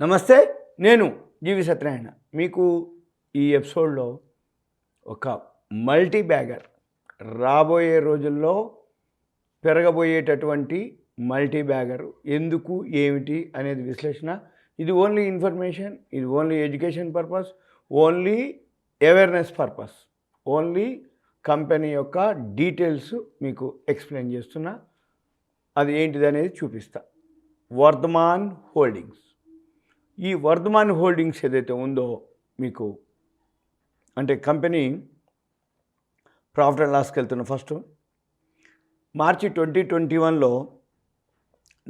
నమస్తే, నేను జీవి సత్యనారాయణ. మీకు ఈ ఎపిసోడ్లో ఒక మల్టీ బ్యాగర్, రాబోయే రోజుల్లో పెరగబోయేటటువంటి మల్టీ బ్యాగర్ ఎందుకు ఏమిటి అనేది విశ్లేషణ. ఇది ఓన్లీ ఇన్ఫర్మేషన్, ఇది only education purpose, only awareness purpose, only company యొక్క డీటెయిల్స్ మీకు ఎక్స్ప్లెయిన్ చేస్తున్నా. అది ఏంటిది అనేది చూపిస్తా. వర్ధమాన్ హోల్డింగ్స్. ఈ వర్ధమాన్ హోల్డింగ్స్ ఏదైతే ఉందో మీకు అంటే కంపెనీ ప్రాఫిట్ అండ్ లాస్కి వెళ్తున్న ఫస్ట్ మార్చి 2021లో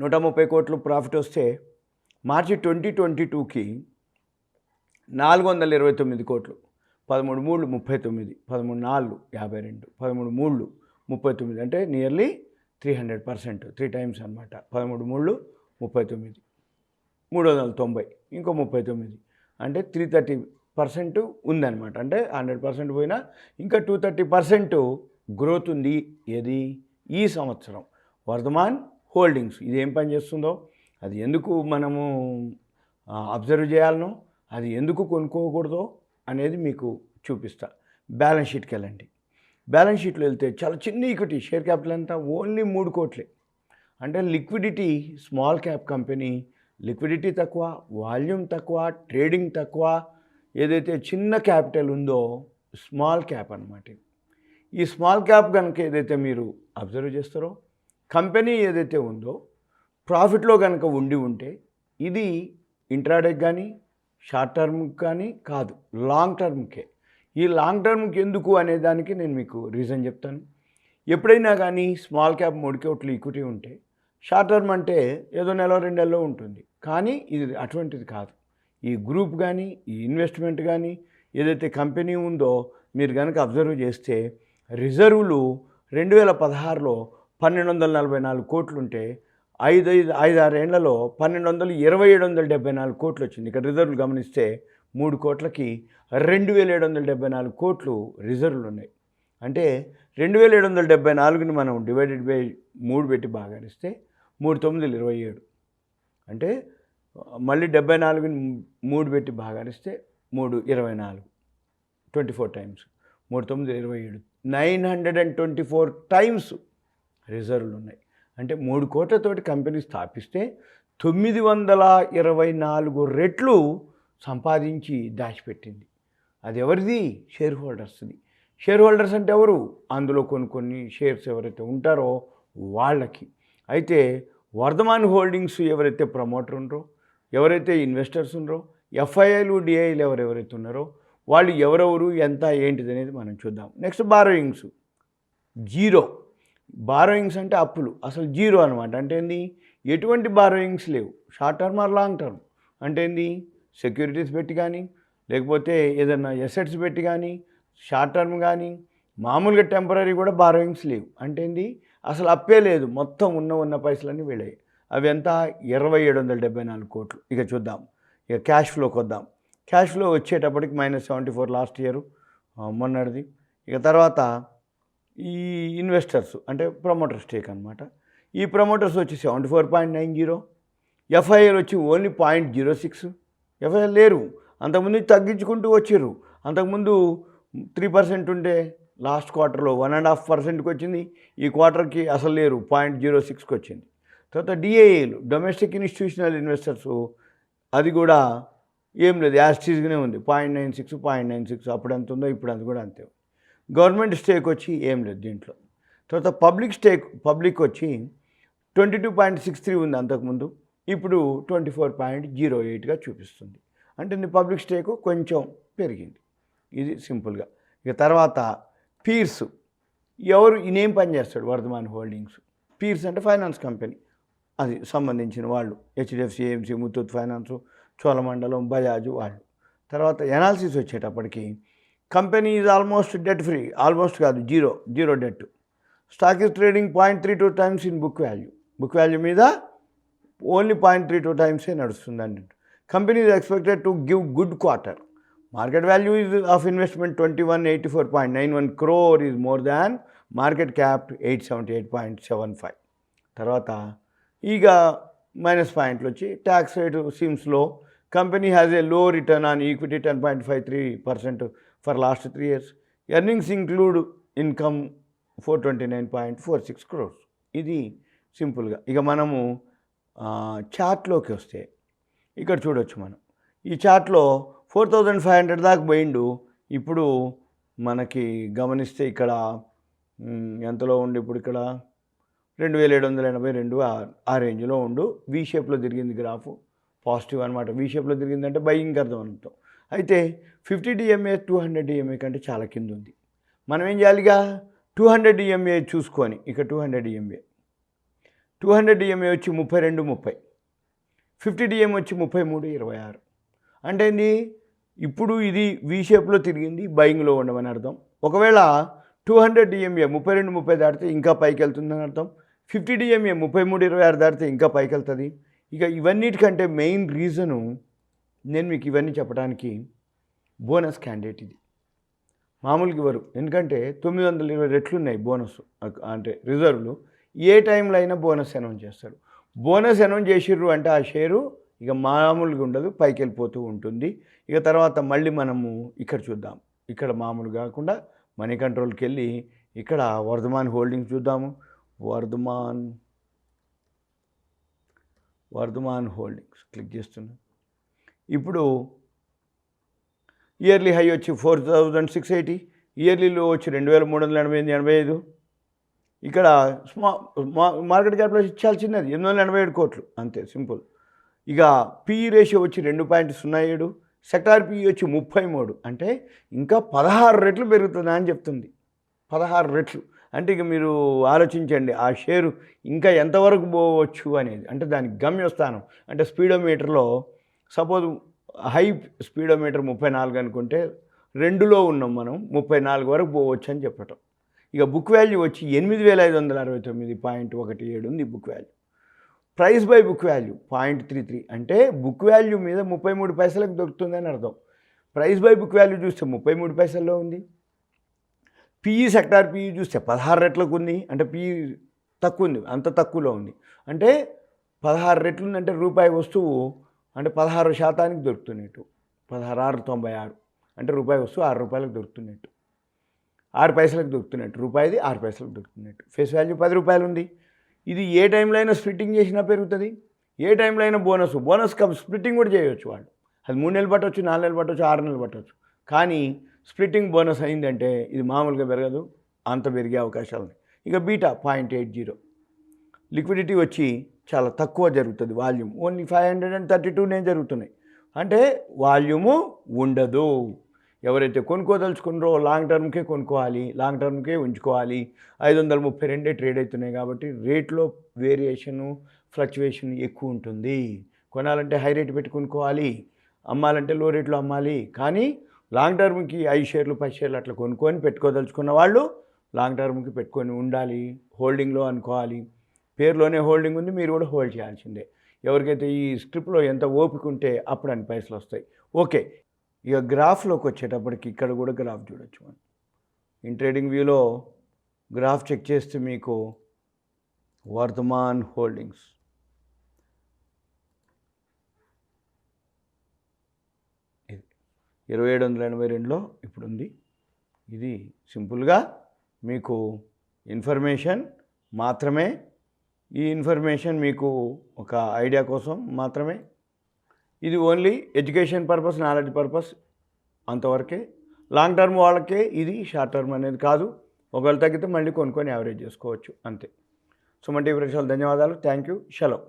130 కోట్లు ప్రాఫిట్ వస్తే మార్చి 2022కి 429 కోట్లు, 13 మూళ్ళు 39, 13 నాళ్ళు 52, 13 మూళ్ళు 39, అంటే నియర్లీ 300%, 3 టైమ్స్ అనమాట. 13 మూళ్ళు 39, 390, ఇంకో 39, అంటే 330% ఉందన్నమాట. అంటే 100% పోయినా ఇంకా 230% గ్రోత్ ఉంది. ఏది ఈ సంవత్సరం వర్ధమాన్ హోల్డింగ్స్ ఇది ఏం పని చేస్తుందో, అది ఎందుకు మనము అబ్జర్వ్ చేయాలనో, అది ఎందుకు కొనుక్కోకూడదో అనేది మీకు చూపిస్తా. బ్యాలెన్స్ షీట్కి వెళ్ళండి. బ్యాలెన్స్ షీట్లో వెళ్తే చాలా చిన్న ఈక్విటీ, షేర్ క్యాపిటల్ అంతా ఓన్లీ 3 కోట్లే. అంటే liquidity, small cap company, liquidity తక్కువ, వాల్యూమ్ తక్కువ, ట్రేడింగ్ తక్కువ. ఏదైతే చిన్న క్యాపిటల్ ఉందో స్మాల్ క్యాప్ అన్నమాట. ఈ స్మాల్ క్యాప్ కనుక ఏదైతే మీరు అబ్జర్వ్ చేస్తారో, కంపెనీ ఏదైతే ఉందో ప్రాఫిట్లో కనుక ఉంటే ఇది ఇంట్రాడేకి కానీ షార్ట్ టర్మ్కి కానీ కాదు, లాంగ్ టర్మ్కే. ఈ లాంగ్ టర్మ్కి ఎందుకు అనే దానికి నేను మీకు రీజన్ చెప్తాను. ఎప్పుడైనా కానీ స్మాల్ క్యాప్ 3 కోట్లు ఈక్విటీ ఉంటే షార్ట్ టర్మ్ అంటే ఏదో నెల 2 నెలలో ఉంటుంది. కానీ ఇది అటువంటిది కాదు. ఈ గ్రూప్ కానీ ఈ ఇన్వెస్ట్మెంట్ కానీ ఏదైతే కంపెనీ ఉందో మీరు కనుక అబ్జర్వ్ చేస్తే రిజర్వులు 2016లో 1244 కోట్లు ఉంటే 5-6 ఏళ్లలో 12,2774 కోట్లు వచ్చింది. ఇక్కడ రిజర్వులు గమనిస్తే 3 కోట్లకి 2,774 కోట్లు రిజర్వులు ఉన్నాయి. అంటే 2,774ని మనం డివైడెడ్ బై 3 పెట్టి భాగానిస్తే 3 9 27, అంటే మళ్ళీ 74ని 3 పెట్టి భాగానిస్తే 3 24, 24 టైమ్స్, 3 9 27, 924 టైమ్స్ రిజర్వులు ఉన్నాయి. అంటే 3 కోట్లతోటి కంపెనీ స్థాపిస్తే 924 రెట్లు సంపాదించి దాచిపెట్టింది. అది ఎవరిది? షేర్ హోల్డర్స్ది. షేర్ హోల్డర్స్ అంటే ఎవరు? అందులో కొన్ని షేర్స్ ఎవరైతే ఉంటారో వాళ్ళకి. అయితే వర్ధమాన్ హోల్డింగ్స్ ఎవరైతే ప్రమోటర్ ఉన్నారో, ఎవరైతే ఇన్వెస్టర్స్ ఉన్నారో, ఎఫ్ఐఐలు డిఐలు ఎవరెవరైతే ఉన్నారో వాళ్ళు ఎవరెవరు, ఎంత, ఏంటిది అనేది మనం చూద్దాం. Next borrowings. జీరో. బారోయింగ్స్ అంటే అప్పులు, అసలు జీరో అనమాట. అంటే ఏంది? ఎటువంటి బారోయింగ్స్ లేవు. Short term are long term అంటే ఏంది? సెక్యూరిటీస్ పెట్టి కానీ, లేకపోతే ఏదైనా ఎసెట్స్ పెట్టి కానీ, షార్ట్ టర్మ్ కానీ, మామూలుగా టెంపరీ కూడా బారోయింగ్స్ లేవు. అంటే ఏంది? అసలు అప్పే లేదు. మొత్తం ఉన్న పైసలన్నీ వెళ్ళాయి. అవి ఎంత? 2,774 కోట్లు. ఇక చూద్దాం. ఇక క్యాష్ ఫ్లోకి వద్దాం. క్యాష్ ఫ్లో వచ్చేటప్పటికి -74 లాస్ట్ ఇయర్ మొన్నటిది. ఇక తర్వాత ఈ ఇన్వెస్టర్స్ అంటే ప్రమోటర్ స్టేక్ అనమాట. ఈ ప్రమోటర్స్ వచ్చి 74.90, ఎఫ్ఐఐలు వచ్చి ఓన్లీ 0.06. ఎఫ్ఐఐలు లేరు. అంతకుముందు తగ్గించుకుంటూ వచ్చారు. అంతకుముందు 3% ఉంటే లాస్ట్ క్వార్టర్లో 1.5%కి వచ్చింది. ఈ క్వార్టర్కి అసలు లేరు, 0.06కి వచ్చింది. తర్వాత డిఐఏలు, డొమెస్టిక్ ఇన్స్టిట్యూషనల్ ఇన్వెస్టర్స్, అది కూడా ఏం లేదు, యాస్టీస్గానే ఉంది. 0.96, అప్పుడు ఎంత ఉందో ఇప్పుడు అంత కూడా అంతే. గవర్నమెంట్ స్టేక్ వచ్చి ఏం లేదు దీంట్లో. తర్వాత పబ్లిక్ వచ్చి 22.63 ఉంది అంతకుముందు, ఇప్పుడు 24.08గా చూపిస్తుంది. అంటే పబ్లిక్ స్టేక్ కొంచెం పెరిగింది. ఇది సింపుల్గా. ఇక తర్వాత పీర్స్. ఎవరు ఈయనేం పని చేస్తాడు? వర్ధమాన్ హోల్డింగ్స్. పీర్స్ అంటే ఫైనాన్స్ కంపెనీ, అది సంబంధించిన వాళ్ళు. HDFC, AMC, Muthoot finance, Cholamandalam, Bajaj వాళ్ళు. తర్వాత ఎనాలిసిస్ వచ్చేటప్పటికి company is almost debt free. Almost కాదు, zero debt. Stock is trading 0.32 times in book value. Book value మీద ఓన్లీ 0.32 టైమ్సే నడుస్తుందండి. Company is expected to give good quarter. Market value is of investment 2184.91 crore is more than market cap 878.75. తర్వాత ఇక minus పాయింట్లు వచ్చి tax rate సిమ్స్లో Company has a low return on equity, 10.53% for last 3 years. Earnings include income 429.46 crores. ఇది సింపుల్గా. ఇక మనము చార్ట్లోకి వస్తే ఇక్కడ చూడొచ్చు మనం. ఈ చార్ట్లో 4,500 దాకా పోయిండు. ఇప్పుడు మనకి గమనిస్తే ఇక్కడ ఎంతలో ఉండి ఇప్పుడు ఇక్కడ 2,782 ఆ రేంజ్లో ఉండు. వి షేప్లో తిరిగింది గ్రాఫ్. పాజిటివ్ అనమాట. వి షేప్లో తిరిగిందంటే బయింగ్ అర్థం అనుకుంటాం. అయితే 50 DMA 200 DMA కంటే చాలా కింద ఉంది. మనం ఏం చేయాలిగా 200 DMA చూసుకొని ఇక 200 DMA వచ్చి 32.30, 50 DMA వచ్చి 33.26. అంటే ఏంది, ఇప్పుడు ఇది వి షేప్లో తిరిగింది, బయింగ్లో ఉండమని అర్థం. ఒకవేళ 200 DMA 32.30 దాటితే ఇంకా పైకి వెళ్తుందని అర్థం. 50 DMA 33.26 దాటితే ఇంకా పైకి వెళ్తుంది. ఇక ఇవన్నిటికంటే మెయిన్ రీజను నేను మీకు ఇవన్నీ చెప్పడానికి బోనస్ క్యాండిడేట్ ఇది. మామూలుగా ఇవ్వరు, ఎందుకంటే 920 రెట్లు ఉన్నాయి బోనస్, అంటే రిజర్వ్లు. ఏ టైంలో అయినా బోనస్ అనౌన్స్ చేస్తారు. బోనస్ అనౌన్స్ చేసిర్రు అంటే ఆ షేరు ఇక మామూలుగా ఉండదు, పైకి వెళ్ళిపోతూ ఉంటుంది. ఇక తర్వాత మళ్ళీ మనము ఇక్కడ చూద్దాం. ఇక్కడ మామూలు కాకుండా మనీ కంట్రోల్కి వెళ్ళి ఇక్కడ వర్ధమాన్ హోల్డింగ్స్ చూద్దాము. వర్ధమాన్ హోల్డింగ్స్ క్లిక్ చేస్తున్నాం. ఇప్పుడు ఇయర్లీ హై వచ్చి 4,680, ఇయర్లీలో వచ్చి 2,385. ఇక్కడ మార్కెట్ క్యాపిటల్ చాలా చిన్నది, 887 కోట్లు అంతే, సింపుల్. ఇక పిఈ రేషియో వచ్చి 2.07, సెక్టార్ పిఈ వచ్చి 33. అంటే ఇంకా 16 రెట్లు పెరుగుతుందా అని చెప్తుంది. 16 రెట్లు అంటే ఇక మీరు ఆలోచించండి ఆ షేరు ఇంకా ఎంతవరకు పోవచ్చు అనేది. అంటే దానికి గమ్యస్థానం అంటే స్పీడోమీటర్లో సపోజ్ హై స్పీడోమీటర్ 34 అనుకుంటే 2లో ఉన్నాం మనం, 34 వరకు పోవచ్చు అని చెప్పటం. ఇక బుక్ వాల్యూ వచ్చి 8,569.17 ఉంది book value. Price by book value 0.33 అంటే బుక్ వాల్యూ మీద 33 పైసలకు దొరుకుతుందని అర్థం. ప్రైస్ బై బుక్ వాల్యూ చూస్తే 33 పైసల్లో ఉంది. పిఈ సెక్టార్ పిఈ చూస్తే 16 రెట్లకు ఉంది, అంటే పిఈ తక్కువ ఉంది, అంత తక్కువలో ఉంది. అంటే 16 రెట్లు ఉందంటే రూపాయి వస్తువు అంటే 16% దొరుకుతున్నట్టు. 16.96 అంటే రూపాయి వస్తువు 6 రూపాయలకు దొరుకుతున్నట్టు, 6 పైసలకు దొరుకుతున్నట్టు. రూపాయిది 6 పైసలకు దొరుకుతున్నట్టు. ఫేస్ వాల్యూ 10 రూపాయలు ఉంది. ఇది ఏ టైంలో అయినా స్ప్లిట్టింగ్ చేసినా పెరుగుతుంది, ఏ టైంలో అయినా బోనస్ స్ప్లిట్టింగ్ కూడా చేయవచ్చు వాళ్ళు. అది 3 నెలలు పట్టవచ్చు, 4 నెలలు పట్టవచ్చు, 6 నెలలు పట్టవచ్చు. కానీ స్ప్లిట్టింగ్ బోనస్ అయిందంటే ఇది మామూలుగా పెరగదు, అంత పెరిగే అవకాశాలు ఉన్నాయి. ఇక బీటా 0.80, లిక్విడిటీ వచ్చి చాలా తక్కువ జరుగుతుంది. వాల్యూమ్ ఓన్లీ 532 జరుగుతున్నాయి. అంటే వాల్యూము ఉండదు. ఎవరైతే కొనుక్కోదలుచుకున్నారో లాంగ్ టర్మ్కే కొనుక్కోవాలి, లాంగ్ టర్మ్కే ఉంచుకోవాలి. 532 ట్రేడ్ అవుతున్నాయి కాబట్టి రేట్లో వేరియేషను, ఫ్లక్చువేషన్ ఎక్కువ ఉంటుంది. కొనాలంటే హై రేట్ పెట్టి కొనుక్కోవాలి, అమ్మాలంటే లో రేట్లో అమ్మాలి. కానీ లాంగ్ టర్మ్కి 5 షేర్లు 10 షేర్లు అట్లా కొనుక్కొని పెట్టుకోదలుచుకున్న వాళ్ళు లాంగ్ టర్మ్కి పెట్టుకొని ఉండాలి, హోల్డింగ్లో అనుకోవాలి. పేరులోనే హోల్డింగ్ ఉంది, మీరు కూడా హోల్డ్ చేయాల్సిందే. ఎవరికైతే ఈ స్క్రిప్ట్లో ఎంత ఓపిక ఉంటే అప్పుడు అన్ని పైసలు వస్తాయి. ఓకే, ఇక గ్రాఫ్లోకి వచ్చేటప్పటికి ఇక్కడ కూడా గ్రాఫ్ చూడొచ్చు మనం. ఇన్ ట్రేడింగ్ వ్యూలో గ్రాఫ్ చెక్ చేస్తే మీకు వర్ధమాన్ హోల్డింగ్స్ ఇది 2782లో ఇప్పుడు ఉంది. ఇది సింపుల్గా మీకు ఇన్ఫర్మేషన్ మాత్రమే. ఈ ఇన్ఫర్మేషన్ మీకు ఒక ఐడియా కోసం మాత్రమే. ఇది only education purpose, knowledge purpose అంతవరకే. లాంగ్ టర్మ్ వాళ్ళకే ఇది, షార్ట్ టర్మ్ అనేది కాదు. ఒకవేళ తగ్గితే మళ్ళీ కొనుక్కొని యావరేజ్ చేసుకోవచ్చు అంతే. సుమన్ టీవీ ప్రేక్షకులకు ధన్యవాదాలు. Thank you. సెలవు.